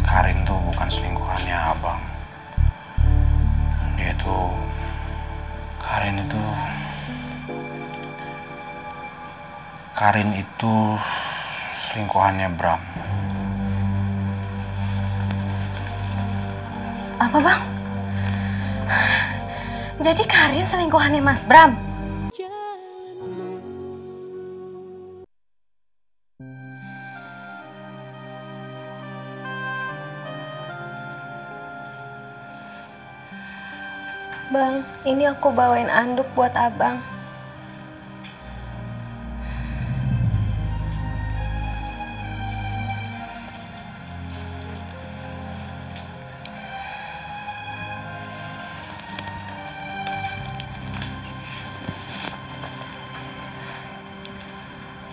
Karin tuh bukan selingkuhannya abang. Dia tuh, Karin itu selingkuhannya Bram. Apa bang? Jadi Karin selingkuhannya Mas Bram? Bang, ini aku bawain anduk buat abang.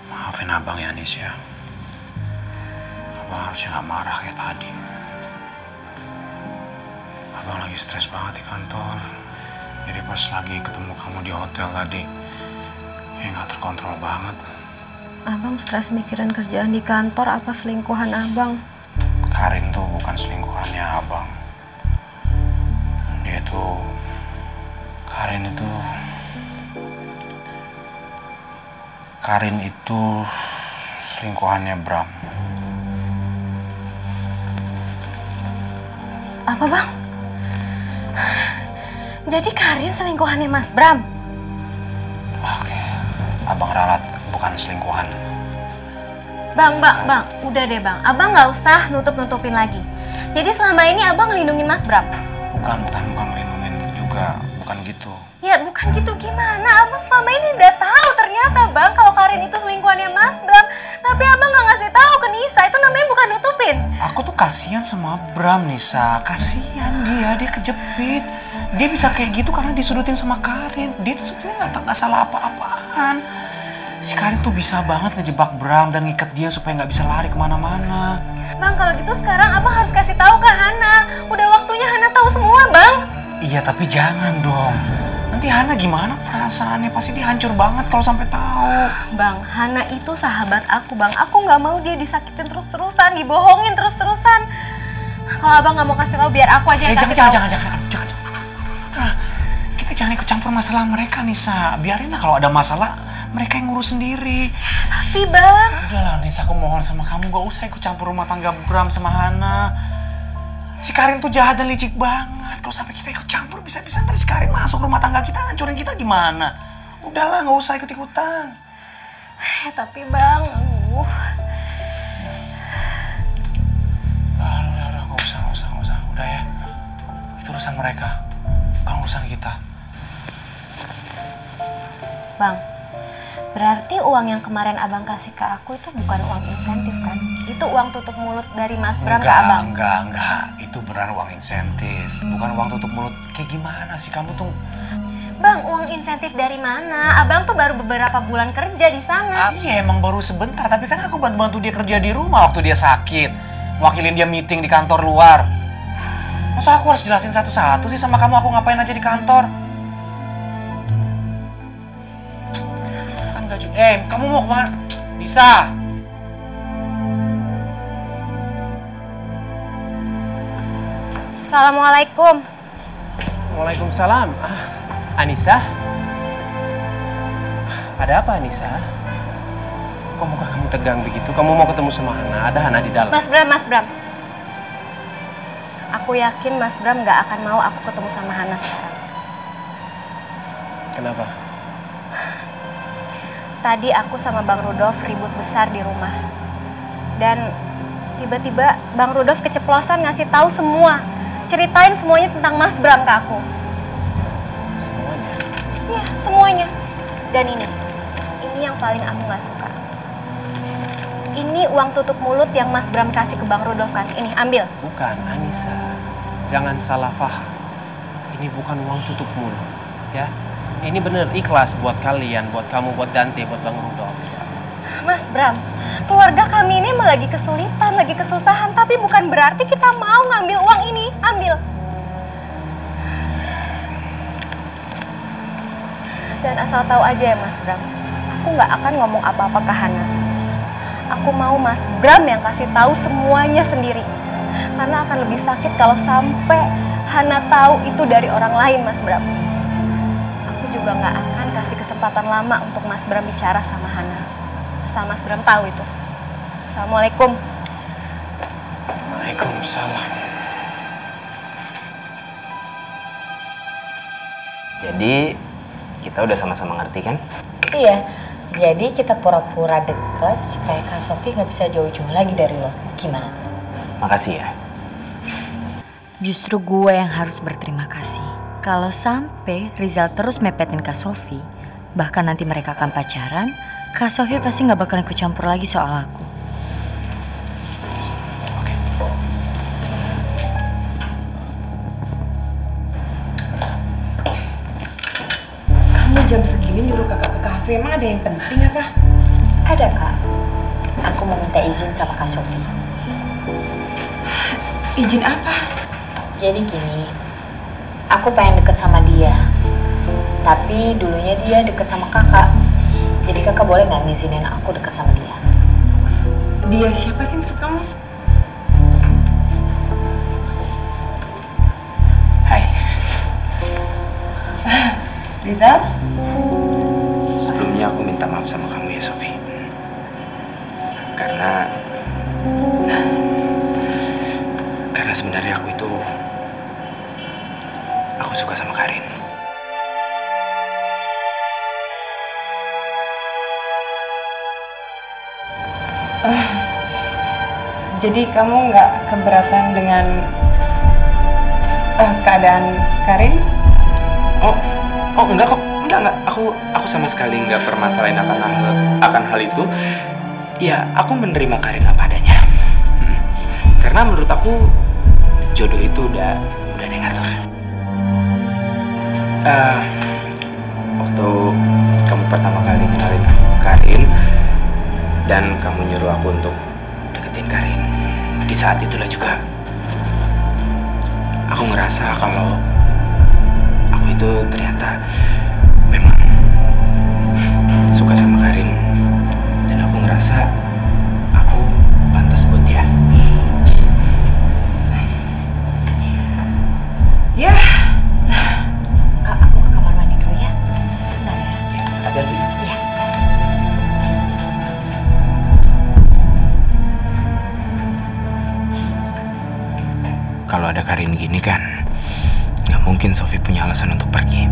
Maafin abang ya Nis ya. Abang harusnya gak marah kayak tadi. Abang lagi stres banget di kantor. Jadi pas lagi ketemu kamu di hotel tadi, kayak gak terkontrol banget. Abang stres mikirin kerjaan di kantor apa selingkuhan abang? Karin tuh bukan selingkuhannya abang. Dia tuh, Karin itu selingkuhannya Bram. Apa bang? Jadi Karin selingkuhannya Mas Bram? Oke, abang ralat bukan selingkuhan. Bang, udah deh bang. Abang nggak usah nutup-nutupin lagi. Jadi selama ini abang ngelindungin Mas Bram? Bukan ngelindungin juga, bukan gitu. Ya bukan gitu gimana? Abang selama ini udah tahu ternyata bang kalau Karin itu selingkuhannya Mas Bram. Tapi abang nggak ngasih tahu ke Nisa, itu namanya bukan nutupin. Aku tuh kasihan sama Bram, Nisa. Kasihan dia kejepit. Dia bisa kayak gitu karena disudutin sama Karin. Dia tuh sebenarnya nggak salah apa-apaan. Si Karin tuh bisa banget ngejebak Bram dan ngikat dia supaya nggak bisa lari kemana-mana. Bang, kalau gitu sekarang abang harus kasih tahu ke Hana. Udah waktunya Hana tahu semua, bang. Iya, tapi jangan dong. Nanti Hana gimana perasaannya? Pasti dia hancur banget kalau sampai tahu. Bang, Hana itu sahabat aku, bang. Aku nggak mau dia disakitin terus-terusan, dibohongin terus-terusan. Kalau abang nggak mau kasih tahu, biar aku aja yang kasih tahu. Jangan. Kita jangan ikut campur masalah mereka, Nisa. Biarin lah kalau ada masalah, mereka yang ngurus sendiri. Tapi bang... Udahlah Nisa, aku mohon sama kamu gak usah ikut campur rumah tangga Bram sama Hana. Si Karin tuh jahat dan licik banget. Kalau sampai kita ikut campur, bisa-bisa ntar si Karin masuk rumah tangga kita, hancurin kita gimana? Udahlah, gak usah ikut-ikutan. Tapi bang, Udah, gak usah. Udah ya, itu urusan mereka, bukan urusan kita. Bang, berarti uang yang kemarin abang kasih ke aku itu bukan uang insentif kan? Itu uang tutup mulut dari Mas Bram ke abang? Enggak. Itu beneran uang insentif, bukan uang tutup mulut. Kayak gimana sih kamu tuh? Bang, uang insentif dari mana? Abang tuh baru beberapa bulan kerja di sana. Iya, emang baru sebentar. Tapi kan aku bantu dia kerja di rumah waktu dia sakit. Wakilin dia meeting di kantor luar. Masa aku harus jelasin satu-satu sih sama kamu aku ngapain aja di kantor? Kamu mau kemana? Nisa! Assalamualaikum. Waalaikumsalam. Anissa? Ada apa Anissa? Kok muka kamu tegang begitu? Kamu mau ketemu sama Hana? Ada Hana di dalam. Mas Bram. Aku yakin Mas Bram gak akan mau aku ketemu sama Hana sekarang. Kenapa? Tadi aku sama Bang Rudolf ribut besar di rumah. Dan tiba-tiba Bang Rudolf keceplosan ngasih tahu semua. Ceritain semuanya tentang Mas Bram ke aku. Semuanya? Iya, semuanya. Dan ini yang paling aku gak suka. Ini uang tutup mulut yang Mas Bram kasih ke Bang Rudolf kan? Ini, ambil. Bukan, Anissa. Jangan salah paham. Ini bukan uang tutup mulut, ya. Ini bener ikhlas buat kalian, buat kamu, buat Dante, buat Bang Rudolf. Mas Bram, keluarga kami ini emang lagi kesulitan, lagi kesusahan. Tapi bukan berarti kita mau ngambil uang ini. Ambil. Dan asal tahu aja ya Mas Bram, aku nggak akan ngomong apa-apa ke Hana. Aku mau Mas Bram yang kasih tahu semuanya sendiri. Karena akan lebih sakit kalau sampai Hana tahu itu dari orang lain, Mas Bram. Aku juga nggak akan kasih kesempatan lama untuk Mas Bram bicara sama Hana. Asal Mas Bram tahu itu. Assalamualaikum. Waalaikumsalam. Jadi kita udah sama-sama ngerti kan? Iya, jadi kita pura-pura deket supaya Kak Sofi nggak bisa jauh-jauh lagi dari lo. Gimana? Makasih ya. Justru gue yang harus berterima kasih. Kalau sampai Rizal terus mepetin Kak Sofi, bahkan nanti mereka akan pacaran, Kak Sofi pasti nggak bakal ikut campur lagi soal aku. Kamu jam segini nyuruh kakak ke kafe, emang ada yang penting apa? Ada Kak, aku mau minta izin sama Kak Sofi. Izin apa? Jadi gini, aku pengen deket sama dia. Tapi dulunya dia deket sama kakak. Jadi kakak boleh nggak ngizinin aku deket sama dia? Dia siapa sih maksud kamu? Hai. Rizal? Sebelumnya aku minta maaf sama kamu ya, Sofi. Karena sebenarnya aku suka sama Karin. Jadi kamu nggak keberatan dengan keadaan Karin? Oh enggak kok, enggak. Aku sama sekali nggak permasalahin akan hal itu. Ya, aku menerima Karin apa adanya. Karena menurut aku jodoh itu udah ada yang ngatur. Waktu kamu pertama kali kenalin aku Karin dan kamu nyuruh aku untuk deketin Karin, di saat itulah juga aku ngerasa kalau aku itu ternyata memang suka sama Karin, dan aku ngerasa aku pantas buat dia. Ya. Kak, aku ke kamar mandi dulu ya. Bentar ya. Ya, hati-hati. Iya, Mas. Kalau ada Karin gini kan, nggak mungkin Sofi punya alasan untuk pergi.